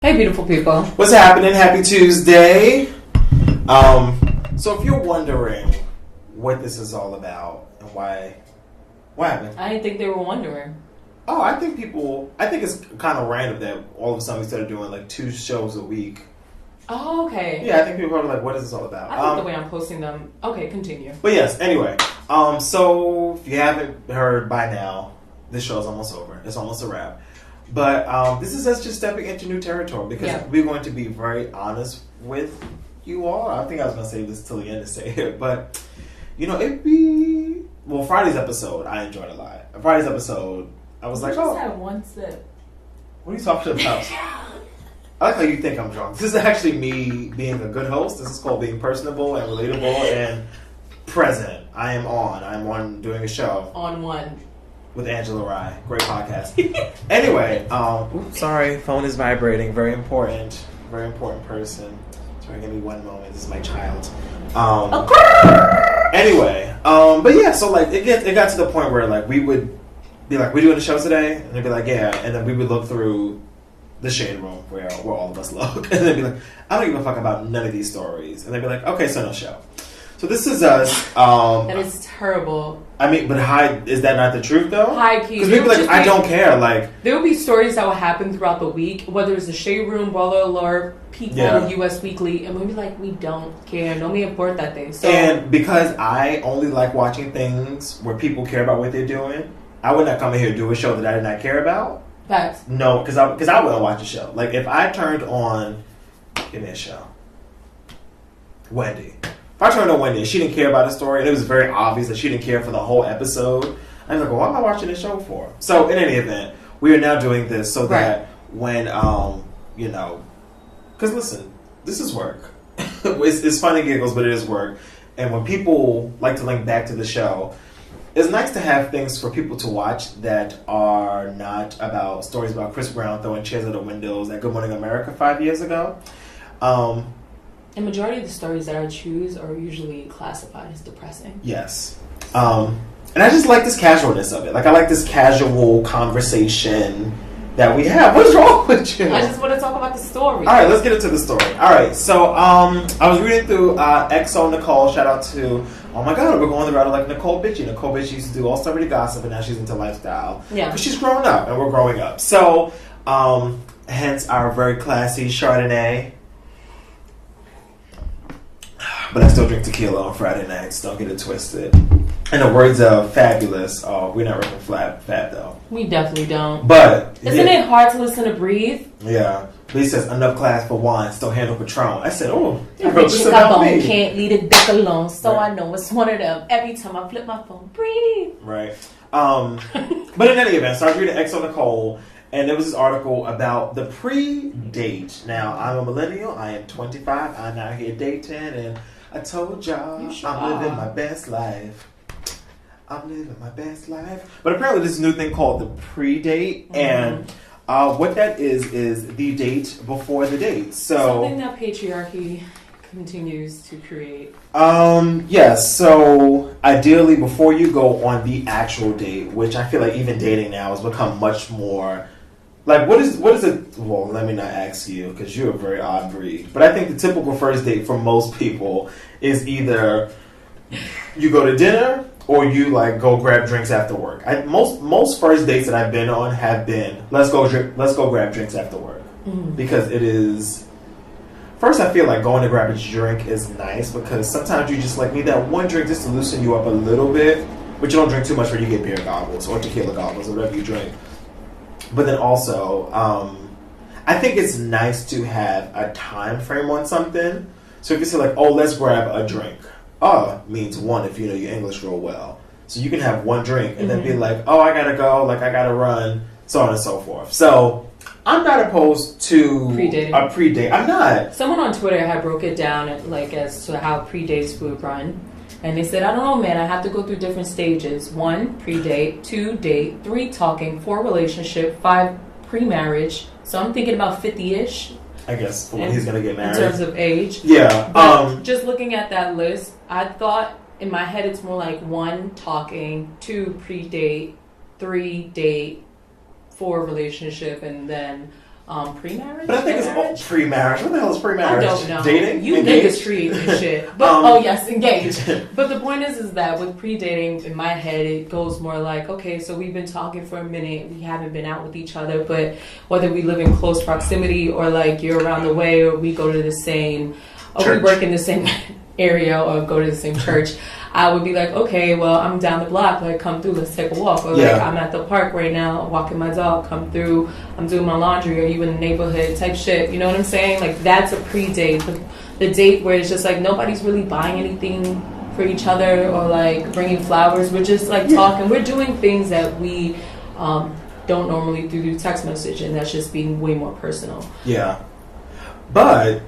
Hey, beautiful people. What's happening? Happy Tuesday. So if you're wondering what this is all about and why, what happened? I didn't think they were wondering. Oh, I think it's kind of random that all of a sudden we started doing like 2 shows a week. Oh, okay. Yeah, I think people are like, what is this all about? I like the way I'm posting them. Okay, continue. But yes, anyway. So if you haven't heard by now, this show is almost over. It's almost a wrap. But this is us just stepping into new territory because we're going to be very honest with you all. I think I was going to save this till the end to say it. But, you know, Friday's episode, I enjoyed a lot. Friday's episode, I was like, just had one sip. What are you talking about? I like how you think I'm drunk. This is actually me being a good host. This is called being personable and relatable and present. I'm on doing a show. On one. With Angela Rye. Great podcast. Anyway, sorry, phone is vibrating. Very important person. Sorry, give me one moment. This is my child. Anyway, but yeah, so like it got to the point where like we would be like, we doing the show today? And they'd be like, yeah. And then we would look through the shade room where all of us look. And they'd be like, I don't give a fuck about none of these stories. And they'd be like, okay, so no show. So this is us. That is terrible. I mean, but is that not the truth though? High key. Because people like, I don't care. Like there will be stories that will happen throughout the week, whether it's the shade room, baller alert, people, US Weekly, and we'll be like, we don't care. No me import that thing. So, and because I only like watching things where people care about what they're doing, I would not come in here and do a show that I did not care about. Facts. No, because I wouldn't watch a show. Like if I turned on, give me a show, Wendy. If I turned on Wendy, she didn't care about the story, and it was very obvious that she didn't care for the whole episode. I was like, well, what am I watching this show for? So, in any event, we are now doing this so that when, you know, because listen, this is work. It's fun and giggles, but it is work. And when people like to link back to the show, it's nice to have things for people to watch that are not about stories about Chris Brown throwing chairs at the windows at Good Morning America 5 years ago. The majority of the stories that I choose are usually classified as depressing. Yes. And I just like this casualness of it. Like, I like this casual conversation that we have. What's wrong with you? I just want to talk about the story. All right, let's get into the story. All right, so I was reading through xoNecole. Shout out to, oh my God, we're going the route of like Nicole Bitchy. Nicole Bitchy used to do All Celebrity Gossip, and now she's into lifestyle. Yeah. Because she's growing up, and we're growing up. So, hence our very classy Chardonnay. But I still drink tequila on Friday nights. Don't get it twisted. In the words of Fabulous, we're not ripping Fab though. We definitely don't. But isn't it hard to listen to Breathe? Yeah. But he says enough class for wine, still handle Patron. I said, oh, I wrote this about me. Can't leave the dick alone, so I know it's one of them. Every time I flip my phone, breathe. Right. But in any event, so I was reading xoNecole. And there was this article about the pre-date. Now, I'm a millennial. I am 25. I'm out here dating. And I told y'all I'm living my best life. I'm living my best life. But apparently there's a new thing called the pre-date. Mm-hmm. And what that is the date before the date. So something that patriarchy continues to create. Yes. So ideally, before you go on the actual date, which I feel like even dating now has become much more... Like, what is it? Well, let me not ask you, because you're a very odd breed. But I think the typical first date for most people is either you go to dinner or you, like, go grab drinks after work. Most first dates that I've been on have been, let's go grab drinks after work. Mm-hmm. Because it is... First, I feel like going to grab a drink is nice, because sometimes you just, like, need that one drink just to loosen you up a little bit. But you don't drink too much when you get beer goggles or tequila goggles or whatever you drink. But then also, I think it's nice to have a time frame on something. So if you say like, oh, let's grab a drink. Means one if you know your English real well. So you can have one drink and then be like, oh, I gotta go, like I gotta run, so on and so forth. So I'm not opposed to a pre-date. I'm not. Someone on Twitter had broke it down like as to how pre-dates would run. And they said, I don't know, man, I have to go through different stages. 1, pre-date. 2, date. 3, talking. 4, relationship. 5, pre-marriage. So I'm thinking about 50-ish. I guess, for when he's going to get married. In terms of age. Yeah. But just looking at that list, I thought, in my head, it's more like 1, talking. 2, pre-date. 3, date. 4, relationship. And then pre-marriage. But I think it's all pre-marriage. What the hell is pre-marriage? I don't know. Dating? You Engaged? niggas treat this shit. But yes, engaged. But the point is that with pre-dating, in my head, it goes more like, okay, so we've been talking for a minute. We haven't been out with each other, but whether we live in close proximity or like you're around the way or we go to the same, or we work in the same area or go to the same church, I would be like, okay, well, I'm down the block, like, come through, let's take a walk. Or like, I'm at the park right now, walking my dog, come through, I'm doing my laundry, are you in the neighborhood type shit, you know what I'm saying? Like, that's a pre-date. The date where it's just like, nobody's really buying anything for each other or like bringing flowers. We're just like talking. We're doing things that we don't normally do through text message, and that's just being way more personal. Yeah. But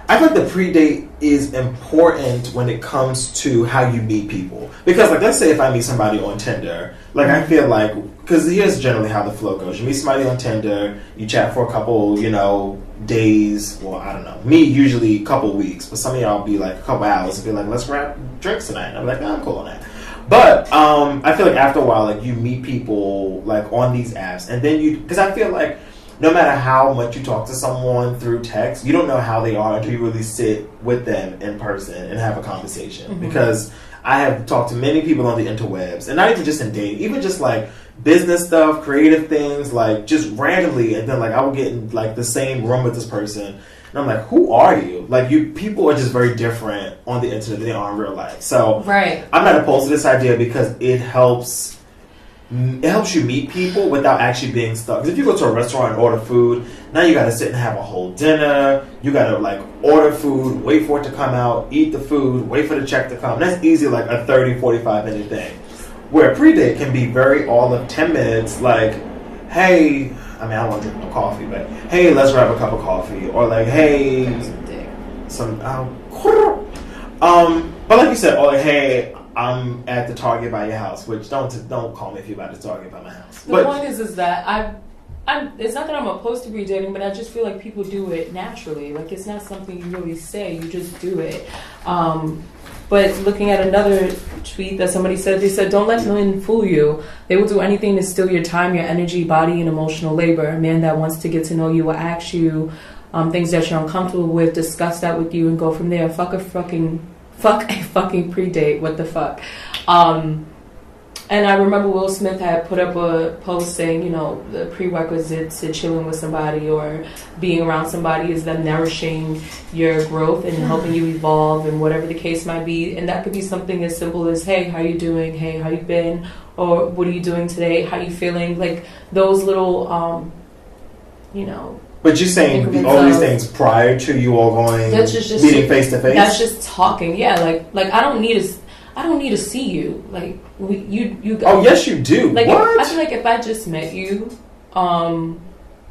I think the pre-date is important when it comes to how you meet people. Because, like, let's say if I meet somebody on Tinder, like, I feel like, because here's generally how the flow goes. You meet somebody on Tinder, you chat for a couple, days, well, I don't know. Me, usually a couple weeks, but some of y'all be like a couple hours and be like, let's grab drinks tonight. And I'm like, I'm cool on that. But I feel like after a while, like, you meet people, like, on these apps, and then because I feel like no matter how much you talk to someone through text, you don't know how they are until you really sit with them in person and have a conversation. Mm-hmm. Because I have talked to many people on the interwebs, and not even just in dating, even just like business stuff, creative things, like just randomly, and then like I will get in like the same room with this person, and I'm like, who are you? Like, people are just very different on the internet than they are in real life. So I'm not opposed to this idea because it helps you meet people without actually being stuck. Because if you go to a restaurant and order food, now you got to sit and have a whole dinner. You got to like order food, wait for it to come out, eat the food, wait for the check to come. That's easy, like a 30, 45 minute thing. Where a pre-date can be very all of 10 minutes, like, hey, I don't want to drink no coffee, but hey, let's grab a cup of coffee. Or like, hey, but like you said, or like, hey, I'm at the Target by your house, which don't call me if you're about to Target by my house. The point is that it's not that I'm opposed to pre-dating, but I just feel like people do it naturally. Like, it's not something you really say, you just do it. But looking at another tweet that somebody said, they said, don't let men fool you. They will do anything to steal your time, your energy, body, and emotional labor. A man that wants to get to know you will ask you things that you're uncomfortable with, discuss that with you, and go from there. Fuck a fucking pre-date. What the fuck? And I remember Will Smith had put up a post saying, the prerequisites to chilling with somebody or being around somebody is them nourishing your growth and helping you evolve and whatever the case might be. And that could be something as simple as, hey, how you doing? Hey, how you been? Or what are you doing today? How you feeling? Like those little, But you're saying all these things prior to you all going meeting face to face? That's just talking. Yeah, like I don't need to see you. Like you. Oh yes, you do. Like what? I feel like if I just met you,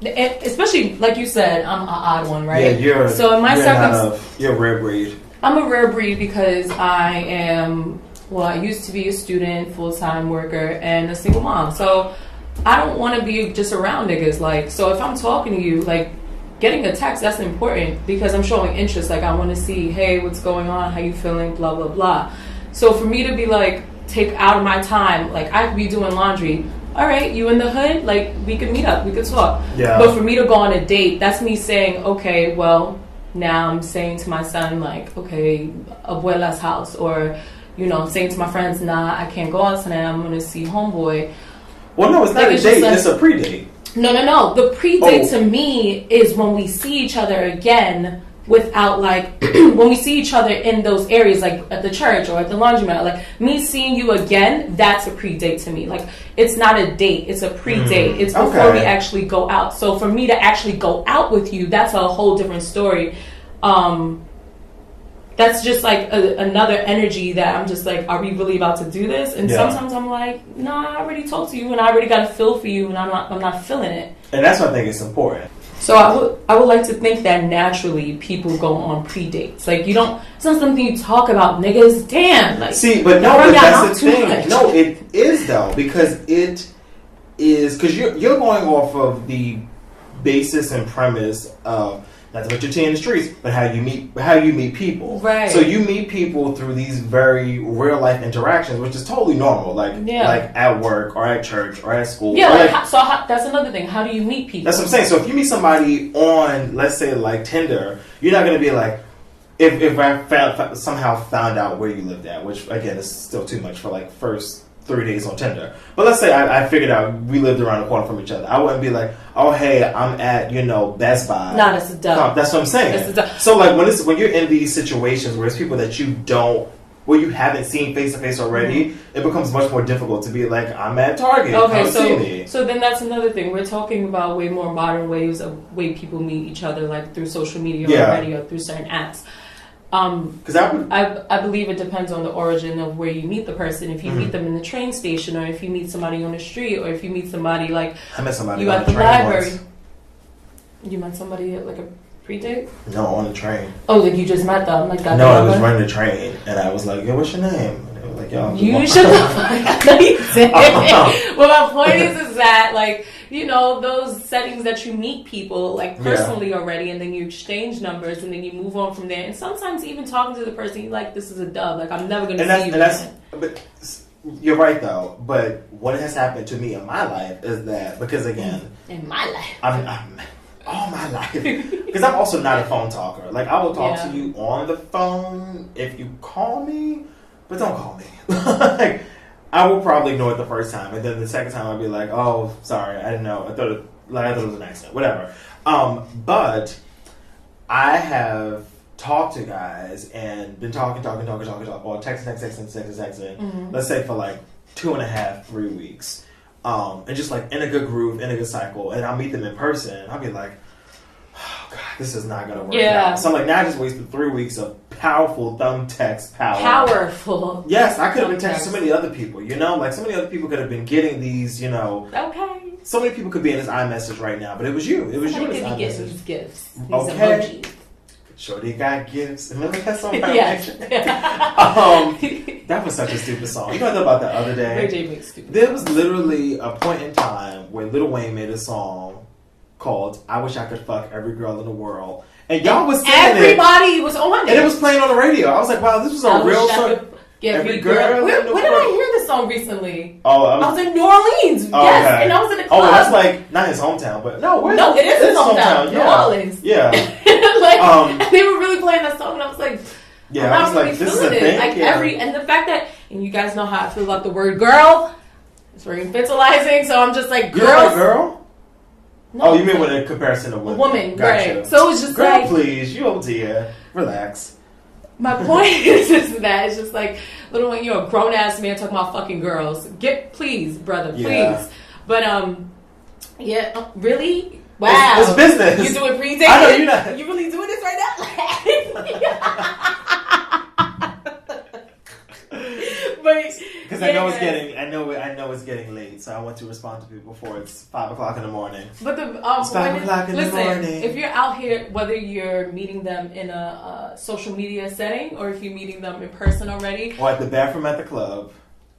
especially like you said, I'm an odd one, right? Yeah, so in my circumstance, you're a rare breed. I'm a rare breed because I am. Well, I used to be a student, full-time worker, and a single mom. So I don't want to be just around niggas. Like, so if I'm talking to you, like, getting a text, that's important because I'm showing interest. Like, I want to see, hey, what's going on? How you feeling? Blah, blah, blah. So for me to be like, take out of my time, like, I could be doing laundry. All right, you in the hood? Like, we could meet up. We could talk. Yeah. But for me to go on a date, that's me saying, okay, well, now I'm saying to my son, like, okay, abuela's house. Or, I'm saying to my friends, nah, I can't go out tonight. I'm going to see homeboy. Well, no, it's not a date. It's a pre-date. No. The pre-date to me is when we see each other again without, like, when we see each other in those areas, like at the church or at the laundromat. Like, me seeing you again, that's a pre-date to me. Like, it's not a date. It's a pre-date. It's before we actually go out. So for me to actually go out with you, that's a whole different story. That's just like another energy that I'm just like, are we really about to do this? And sometimes I'm like, nah, I already talked to you and I already got a feel for you and I'm not feeling it. And that's what I think is important. So I would like to think that naturally people go on pre-dates. Like, it's not something you talk about, niggas. Damn. Like, see, but no, but that's the thing. Much. No, it is though, because it is, because you're going off of the basis and premise of not to put your tea in the streets, but how you meet people. Right. So you meet people through these very real life interactions, which is totally normal. Like at work or at church or at school. Yeah. That's another thing. How do you meet people? That's what I'm saying. So if you meet somebody on, let's say, like Tinder, you're not going to be like, if I somehow found out where you lived at, which again is still too much for like first 3 days on Tinder. But let's say I figured out we lived around the corner from each other. I wouldn't be like, oh hey, I'm at Best Buy. No, that's dumb. That's what I'm saying. So like when you're in these situations where it's people that you haven't seen face to face already, it becomes much more difficult to be like, I'm at Target. Okay, so then that's another thing. We're talking about way more modern ways of way people meet each other, like through social media already or through certain apps. Because I believe it depends on the origin of where you meet the person. If you meet them in the train station, or if you meet somebody on the street, or if you meet somebody like I met somebody you on at the train library. Once. You met somebody at like a pre-date? No, on the train. Oh, like you just met them? Like no, I was running the train, and I was like, "Yo, what's your name?" And they were like, "Yo, you should." No, you didn't. Well, my point is that like. Those settings that you meet people like personally already, and then you exchange numbers, and then you move on from there. And sometimes even talking to the person, you're like, this is a dub. Like, I'm never going to see you again. But you're right, though. But what has happened to me in my life is that, because again... In my life. I'm all my life. Because I'm also not a phone talker. Like, I will talk to you on the phone if you call me, but don't call me. Like... I will probably ignore it the first time, and then the second time I'll be like, "Oh, sorry, I didn't know. I thought it was an accident, whatever." But I have talked to guys and been talking, or texting. Let's say for like 2.5, 3 weeks, and just like in a good groove, in a good cycle, and I'll meet them in person. I'll be like, "Oh God, this is not gonna work out." So I'm like, now I just wasted 3 weeks of powerful thumb text power. Powerful. Yes, I could have been texting so many other people, like so many other people could have been getting these, Okay. So many people could be in this iMessage right now, but it was you. It was you in this iMessage. These gifts. These emojis. Shorty got gifts. Remember that song? Yes. That was such a stupid song. You know what I thought about the other day? Ray J makes stupid. There was literally a point in time where Lil Wayne made a song called "I Wish I Could Fuck Every Girl in the World." And y'all was singing Everybody was on it. And it was playing on the radio. I was like, wow, this was a real song. Every girl. Where did I hear this song recently? Oh, I was in New Orleans. Oh, yes, okay. and I was in a club. Oh, that's like, not his hometown, but no, it is his hometown. New Orleans. Yeah. And they were really playing that song, and I was like, yeah, I was like, this is a thing? Like and the fact that, and you guys know how I feel about the word girl. It's very infantilizing, so I'm just like, girls. Girl? No, oh, you mean with a comparison of women? A woman, gotcha. Right. So it's just girl, like... please, you over here. Relax. My point is just that it's just like, Lil Wayne, you're a grown-ass man talking about fucking girls. Please, brother, please. Yeah. But, really? Wow. It's business. You doing pre-date? I know you're not. You really doing this right now? Because I know it's getting late, so I want to respond to people before it's 5:00 in the morning. But it's 5:00 in the morning. If you're out here, whether you're meeting them in a social media setting or if you're meeting them in person already, or at the bathroom at the club,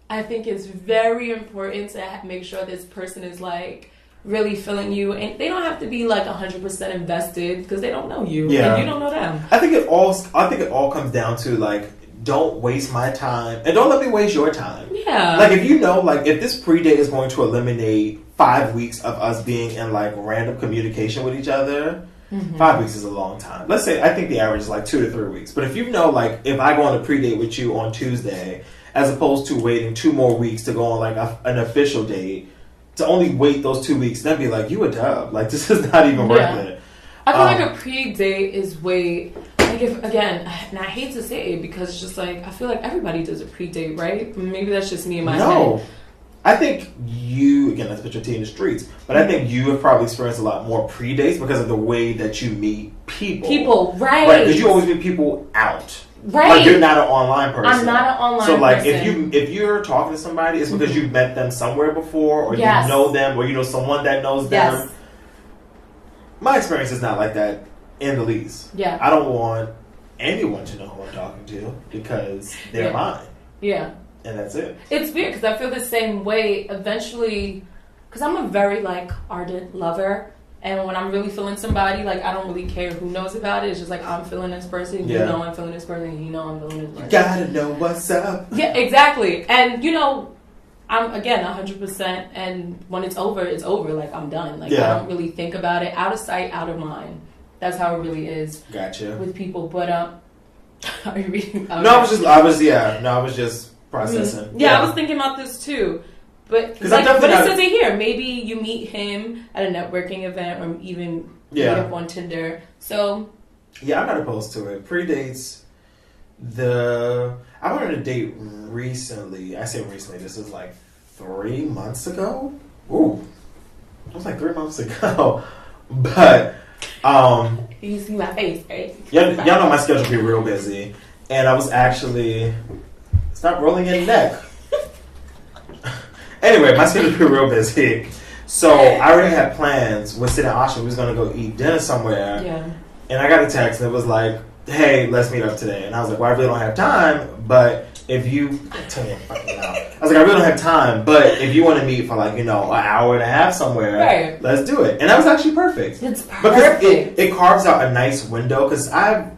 I think it's very important to make sure this person is like really feeling you, and they don't have to be like 100% invested because they don't know you and you don't know them. I think it all comes down to like, don't waste my time and don't let me waste your time. Yeah. Like if if this pre-date is going to eliminate 5 weeks of us being in like random communication with each other, 5 weeks is a long time. Let's say, I think the average is like 2 to 3 weeks. But if like if I go on a pre-date with you on Tuesday, as opposed to waiting 2 more weeks to go on like an official date, to only wait those 2 weeks, then be like, you a dub. Like this is not even worth it. I feel like a pre-date is way... Like if, again, and I hate to say it because it's just like, I feel like everybody does a pre-date, right? Maybe that's just me in my head. No. I think you, again, let's put your tea in the streets, but I think you have probably experienced a lot more pre-dates because of the way that you meet people. People, right. Right, because you always meet people out. Right. Like you're not an online person. I'm not an online person. So like if you're talking to somebody, it's because you've met them somewhere before, or you know them, or you know someone that knows them. Yes. My experience is not like that in the least. Yeah. I don't want anyone to know who I'm talking to because they're mine. Yeah. And that's it. It's weird because I feel the same way eventually, because I'm a very like ardent lover. And when I'm really feeling somebody, like, I don't really care who knows about it. It's just like, I'm feeling this person, you know I'm feeling this person, you know I'm feeling this person. You gotta know what's up. Yeah, exactly. And, you know, I'm, again, 100%, and when it's over, like, I'm done. Like, I don't really think about it. Out of sight, out of mind. That's how it really is. Gotcha. With people. But, are you reading? No, I was just processing. Mm-hmm. Yeah, I was thinking about this, too. But like, it says it here. Maybe you meet him at a networking event or even meet up on Tinder. So yeah, I'm not opposed to it. Predates I went on a date recently. I say recently. This is like 3 months ago. Ooh, it was like 3 months ago. But you see my face, right? Y'all know my schedule be real busy, and I was actually stop rolling your neck. Anyway, my schedule be real busy. So I already had plans with Sid and Asha. We was going to go eat dinner somewhere. Yeah. And I got a text and it was like, hey, let's meet up today. And I was like, well, I really don't have time. But if you... Tell me fucking now. I was like, I really don't have time. But if you want to meet for like, you know, an hour and a half somewhere, let's do it. And that was actually perfect. It's perfect. Because it carves out a nice window. Because I've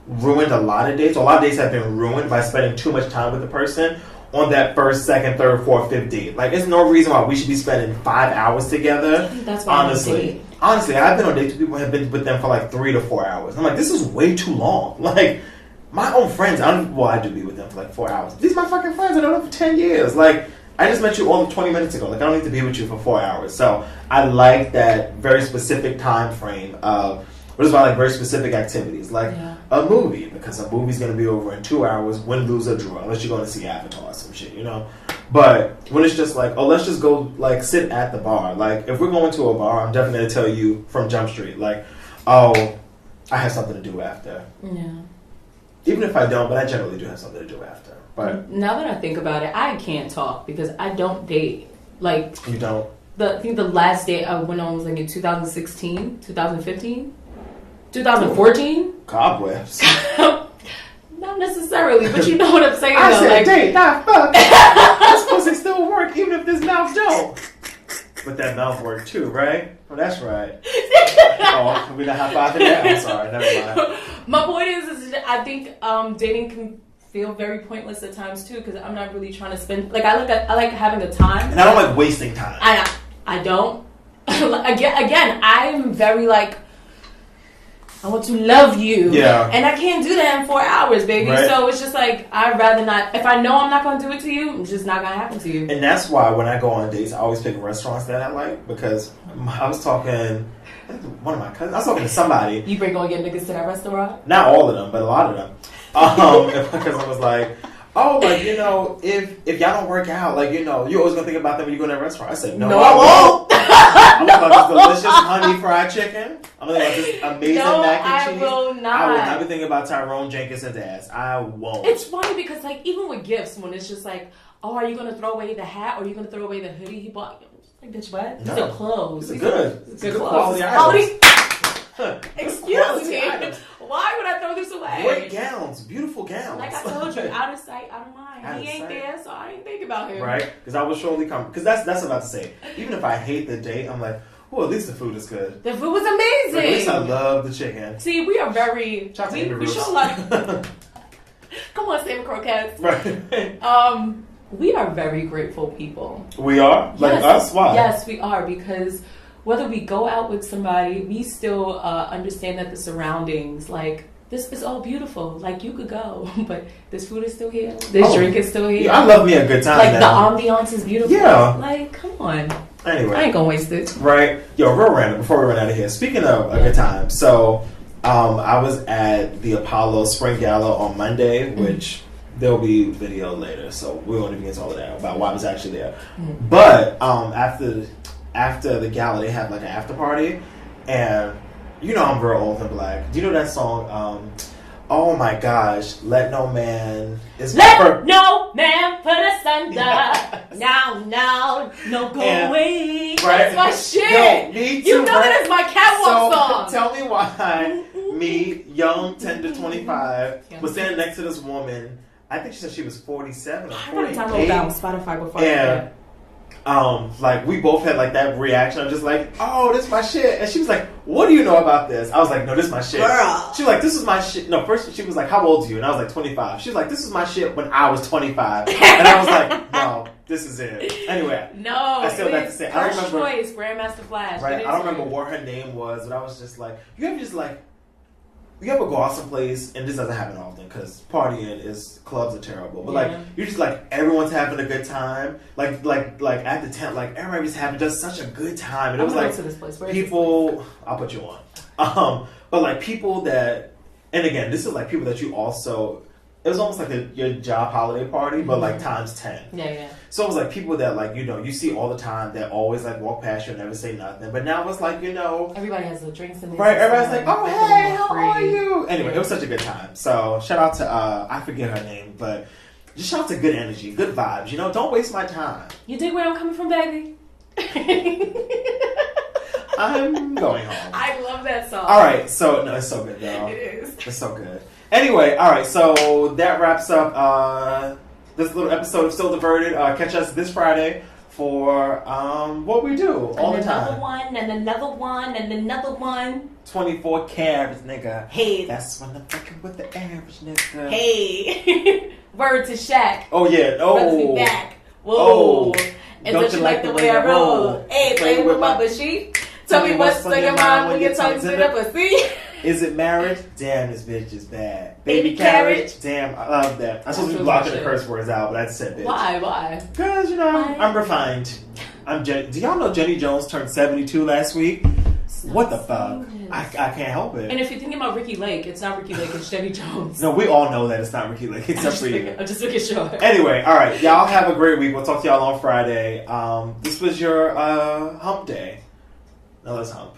ruined a lot of dates. A lot of dates have been ruined by spending too much time with the person on that first, second, third, fourth, fifth date. Like, there's no reason why we should be spending 5 hours together. That's why honestly, I've been on dates with people who have been with them for like 3 to 4 hours. I'm like, this is way too long. Like, my own friends, I do be with them for like 4 hours. These are my fucking friends. I've known them for 10 years. Like, I just met you only 20 minutes ago. Like, I don't need to be with you for 4 hours. So, I like that very specific time frame of, what is why I like very specific activities. Like, a movie, because a movie's going to be over in 2 hours, win, lose, or draw, unless you're going to see Avatar or some shit, you know? But when it's just like, oh, let's just go, like, sit at the bar. Like, if we're going to a bar, I'm definitely going to tell you from Jump Street, like, oh, I have something to do after. Yeah. Even if I don't, but I generally do have something to do after. But now that I think about it, I can't talk because I don't date. Like, you don't? I think the last date I went on was like in 2016, 2015. 2014? Cobwebs. Not necessarily, but you know what I'm saying. I though. said Like, date, not fuck. This pussy still work even if this mouth don't. But that mouth work too, right? Oh, that's right. Oh, we got high five that. I'm sorry, never mind. My point is I think dating can feel very pointless at times too because I'm not really trying to spend. Like I like having the time, and I don't like wasting time. I don't. Again, I'm very like. I want to love you. Yeah. And I can't do that in 4 hours, baby. Right. So it's just like, I'd rather not. If I know I'm not going to do it to you, it's just not going to happen to you. And that's why when I go on dates, I always pick restaurants that I like. Because I was talking, one of my cousins, I was talking to somebody. You bring on your niggas to that restaurant? Not all of them, but a lot of them. And my cousin was like, oh, like, you know, if y'all don't work out, like, you know, you're always going to think about them when you go to that restaurant. I said, no, I won't. I'm going to about this delicious honey fried chicken. I'm going to about this amazing mac and cheese. I will not. I will not be thinking about Tyrone Jenkinson's ass. I won't. It's funny because, like, even with gifts, when it's just like, oh, are you going to throw away the hat or are you going to throw away the hoodie he bought? Like, bitch, what? No. These are clothes. These are good. It's good quality items. Excuse me. Why would I throw this away? Great gowns. Beautiful gowns. Like I told you, out of sight, out of mind. He ain't there, so I ain't think about him. Right? Because I will surely come. Because that's what I'm about to say. Even if I hate the date, I'm like, oh, at least the food is good. The food was amazing. Like, at least I love the chicken. See, we are very... We show a lot... Come on, Sam Croquettes. Right. We are very grateful people. We are? Like us? Why? Yes, we are. Because whether we go out with somebody, we still understand that the surroundings, like... This is all beautiful. Like, you could go, but this food is still here. This drink is still here. Yeah, I love me a good time like, now. The ambiance is beautiful. Yeah. Like, come on. Anyway. I ain't gonna waste it. Right. Yo, real random, before we run out of here. Speaking of a good time, so I was at the Apollo Spring Gala on Monday, which there'll be video later, so we won't even get into all of that about why I was actually there. But after the gala, they had like an after party, and you know I'm real old and black. Do you know that song? Oh my gosh, Let No Man is No man put us under. Now, no go away. Right? That's my shit. No, me too, you know that is my catwalk song. Tell me why me, young 10 to 25, was standing next to this woman. I think she said she was 47 or 48. I gotta download that on Spotify before I forget. like we both had like that reaction. I'm just like, oh, this is my shit. And she was like, what do you know about this? I was like, no, this is my shit. Girl. She was like, this is my shit. No, first she was like, how old are you? And I was like, 25. She was like, this is my shit when I was 25. And I was like, no, this is it. Anyway. No, I still have to say, I don't remember. Choice, Grandmaster Flash. Right, I don't remember what her name was, but I was just like, you ever go out someplace, and this doesn't happen often because clubs are terrible. But like, you're just like everyone's having a good time. Like at the tent, like everybody's having just such a good time. And it was like to this place. People. I'll put you on. But like people that, and again, this is like people that you also. It was almost like your job holiday party, but like times 10. Yeah. So it was like people that like, you see all the time that always like walk past you and never say nothing. But now it's like, everybody has the drinks in there. Right, everybody's like, oh, hey, how are you? Anyway, it was such a good time. So shout out to, I forget her name, but just shout out to good energy, good vibes. Don't waste my time. You dig where I'm coming from, baby? I'm going home. I love that song. All right, so, no, it's so good, though. It is. It's so good. Anyway, all right, so that wraps up this little episode of Still Diverted. Catch us this Friday for what we do all the time. Another one, and another one, and another one. 24 carats, nigga. Hey. That's when I'm fucking with the average nigga. Hey. Word to Shaq. Oh, yeah. Brothers be Oh. back. Whoa. Oh. And don't you like the way I roll? Hey, play with my machine. Tell me what's on your mind when your tongue's in up a see. Is it marriage? Damn, this bitch is bad. Baby carriage? Damn, I love that. I'm supposed to be blocking the curse words out, but I just said bitch. Why? Because, I'm refined. Do y'all know Jenny Jones turned 72 last week? What the fuck? I can't help it. And if you're thinking about Ricky Lake, it's not Ricky Lake, it's Jenny Jones. No, we all know that it's not Ricky Lake, except for you. I'm just making sure. Anyway, all right. Y'all have a great week. We'll talk to y'all on Friday. This was your hump day. Now let's hump.